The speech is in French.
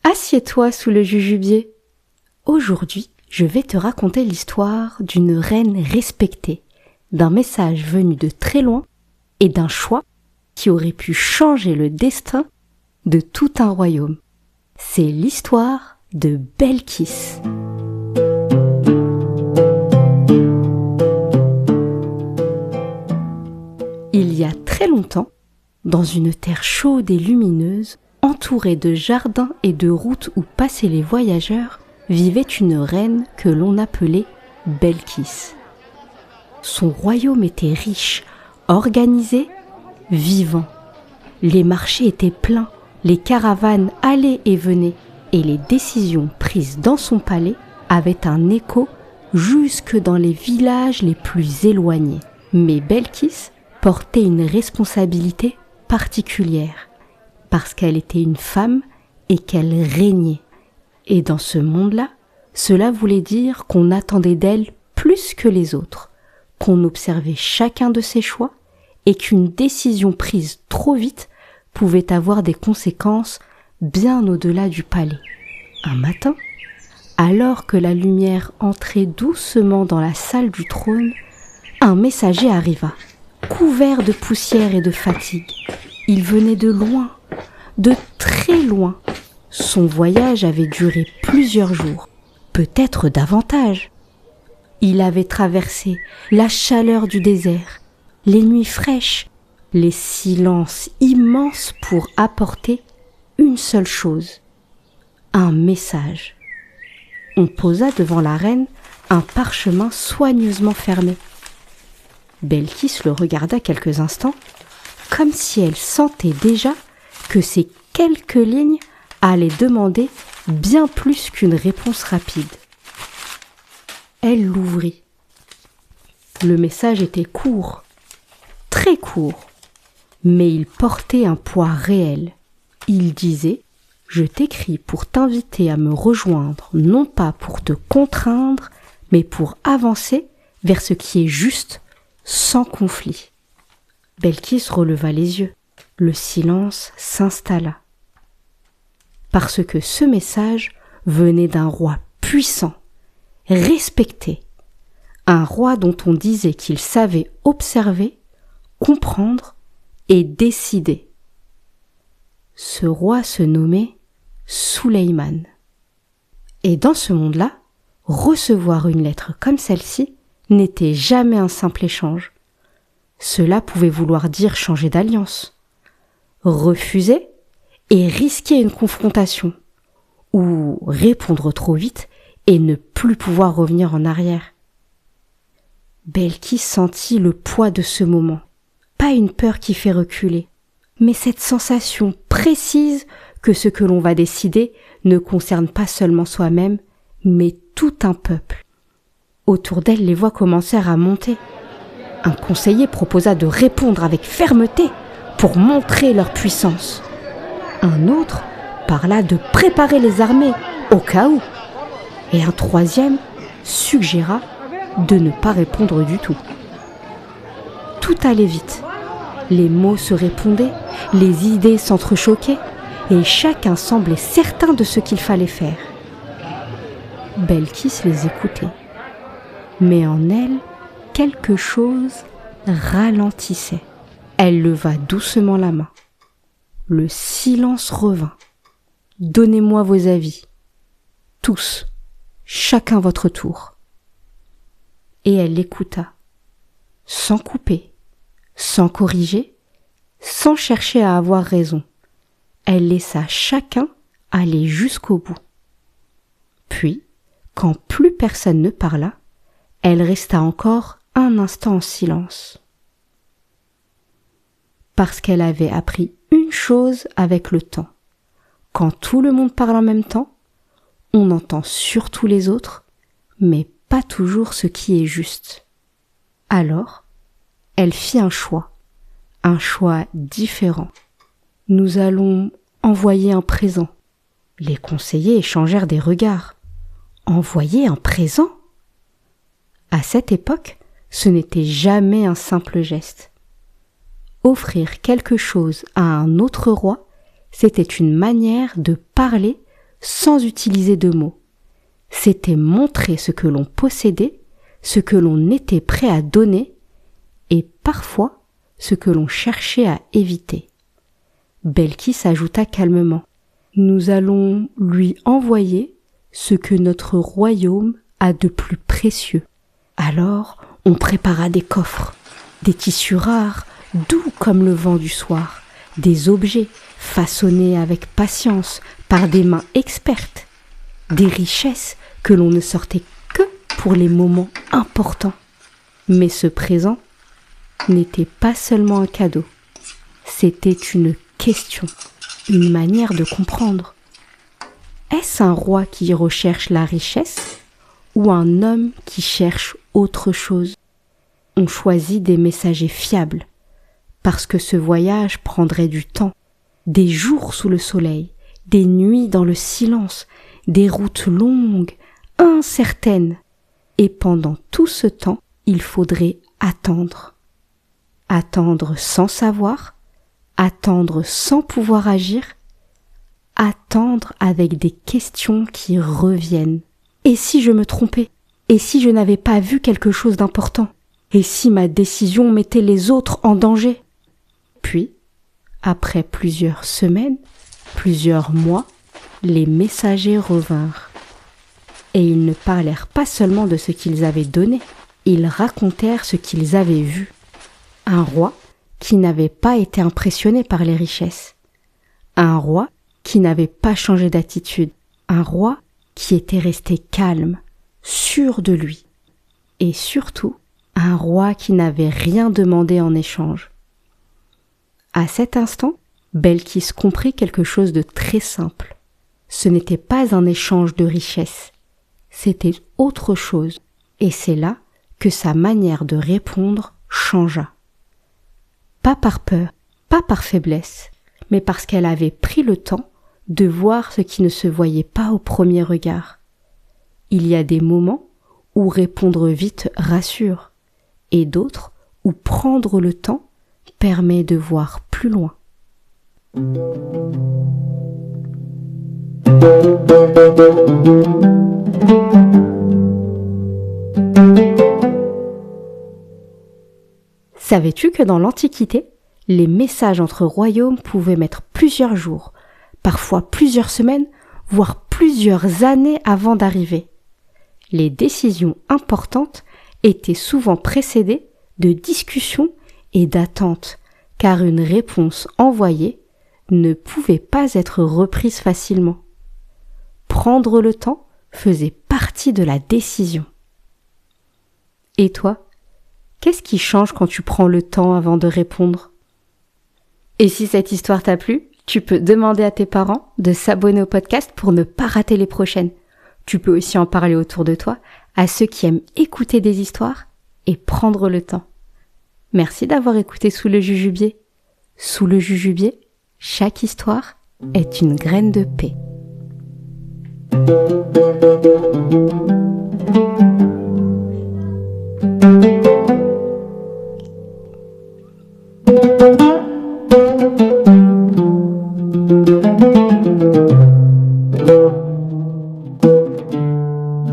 Assieds-toi sous le jujubier. Aujourd'hui, je vais te raconter l'histoire d'une reine respectée, d'un message venu de très loin et d'un choix qui aurait pu changer le destin de tout un royaume. C'est l'histoire de Belkis. Il y a très longtemps, dans une terre chaude et lumineuse, entourée de jardins et de routes où passaient les voyageurs, vivait une reine que l'on appelait Belkis. Son royaume était riche, organisé, vivant. Les marchés étaient pleins, les caravanes allaient et venaient, et les décisions prises dans son palais avaient un écho jusque dans les villages les plus éloignés. Mais Belkis portait une responsabilité particulière, parce qu'elle était une femme et qu'elle régnait. Et dans ce monde-là, cela voulait dire qu'on attendait d'elle plus que les autres, qu'on observait chacun de ses choix et qu'une décision prise trop vite pouvait avoir des conséquences bien au-delà du palais. Un matin, alors que la lumière entrait doucement dans la salle du trône, un messager arriva, couvert de poussière et de fatigue. Il venait de loin, de très loin. Son voyage avait duré plusieurs jours, peut-être davantage. Il avait traversé la chaleur du désert, les nuits fraîches, les silences immenses pour apporter une seule chose, un message. On posa devant la reine un parchemin soigneusement fermé. Belkis le regarda quelques instants, comme si elle sentait déjà que ces quelques lignes allaient demander bien plus qu'une réponse rapide. Elle l'ouvrit. Le message était court, très court, mais il portait un poids réel. Il disait « Je t'écris pour t'inviter à me rejoindre, non pas pour te contraindre, mais pour avancer vers ce qui est juste, sans conflit. » Belkis releva les yeux. Le silence s'installa. Parce que ce message venait d'un roi puissant, respecté, un roi dont on disait qu'il savait observer, comprendre et décider. Ce roi se nommait Souleyman. Et dans ce monde-là, recevoir une lettre comme celle-ci n'était jamais un simple échange. Cela pouvait vouloir dire changer d'alliance, refuser et risquer une confrontation, ou répondre trop vite et ne plus pouvoir revenir en arrière. Belkis sentit le poids de ce moment, pas une peur qui fait reculer, mais cette sensation précise que ce que l'on va décider ne concerne pas seulement soi-même, mais tout un peuple. Autour d'elle, les voix commencèrent à monter. Un conseiller proposa de répondre avec fermeté pour montrer leur puissance. Un autre parla de préparer les armées au cas où. Et un troisième suggéra de ne pas répondre du tout. Tout allait vite. Les mots se répondaient, les idées s'entrechoquaient, et chacun semblait certain de ce qu'il fallait faire. Belkis les écoutait. Mais en elle, quelque chose ralentissait. Elle leva doucement la main. Le silence revint. « Donnez-moi vos avis. Tous, chacun votre tour. » Et elle l'écouta, sans couper, sans corriger, sans chercher à avoir raison. Elle laissa chacun aller jusqu'au bout. Puis, quand plus personne ne parla, elle resta encore un instant en silence. Parce qu'elle avait appris une chose avec le temps. Quand tout le monde parle en même temps, on entend surtout les autres, mais pas toujours ce qui est juste. Alors, elle fit un choix différent. Nous allons envoyer un présent. Les conseillers échangèrent des regards. Envoyer un présent? À cette époque, ce n'était jamais un simple geste. Offrir quelque chose à un autre roi, c'était une manière de parler sans utiliser de mots. C'était montrer ce que l'on possédait, ce que l'on était prêt à donner, et parfois ce que l'on cherchait à éviter. Belkis ajouta calmement: « Nous allons lui envoyer ce que notre royaume a de plus précieux. » Alors on prépara des coffres, des tissus rares, doux comme le vent du soir, des objets façonnés avec patience par des mains expertes, des richesses que l'on ne sortait que pour les moments importants. Mais ce présent n'était pas seulement un cadeau, c'était une question, une manière de comprendre. Est-ce un roi qui recherche la richesse ou un homme qui cherche autre chose? On choisit des messagers fiables, parce que ce voyage prendrait du temps, des jours sous le soleil, des nuits dans le silence, des routes longues, incertaines. Et pendant tout ce temps, il faudrait attendre. Attendre sans savoir, attendre sans pouvoir agir, attendre avec des questions qui reviennent. Et si je me trompais? Et si je n'avais pas vu quelque chose d'important? Et si ma décision mettait les autres en danger? Puis, après plusieurs semaines, plusieurs mois, les messagers revinrent. Et ils ne parlèrent pas seulement de ce qu'ils avaient donné, ils racontèrent ce qu'ils avaient vu. Un roi qui n'avait pas été impressionné par les richesses. Un roi qui n'avait pas changé d'attitude. Un roi qui était resté calme, sûr de lui. Et surtout, un roi qui n'avait rien demandé en échange. À cet instant, Belkis comprit quelque chose de très simple. Ce n'était pas un échange de richesses, c'était autre chose, et c'est là que sa manière de répondre changea. Pas par peur, pas par faiblesse, mais parce qu'elle avait pris le temps de voir ce qui ne se voyait pas au premier regard. Il y a des moments où répondre vite rassure, et d'autres où prendre le temps permet de voir plus loin. Savais-tu que dans l'Antiquité, les messages entre royaumes pouvaient mettre plusieurs jours, parfois plusieurs semaines, voire plusieurs années avant d'arriver? Les décisions importantes étaient souvent précédées de discussions et d'attentes, car une réponse envoyée ne pouvait pas être reprise facilement. Prendre le temps faisait partie de la décision. Et toi, qu'est-ce qui change quand tu prends le temps avant de répondre? Et si cette histoire t'a plu, tu peux demander à tes parents de s'abonner au podcast pour ne pas rater les prochaines. Tu peux aussi en parler autour de toi, à ceux qui aiment écouter des histoires et prendre le temps. Merci d'avoir écouté Sous le Jujubier. Sous le Jujubier, chaque histoire est une graine de paix.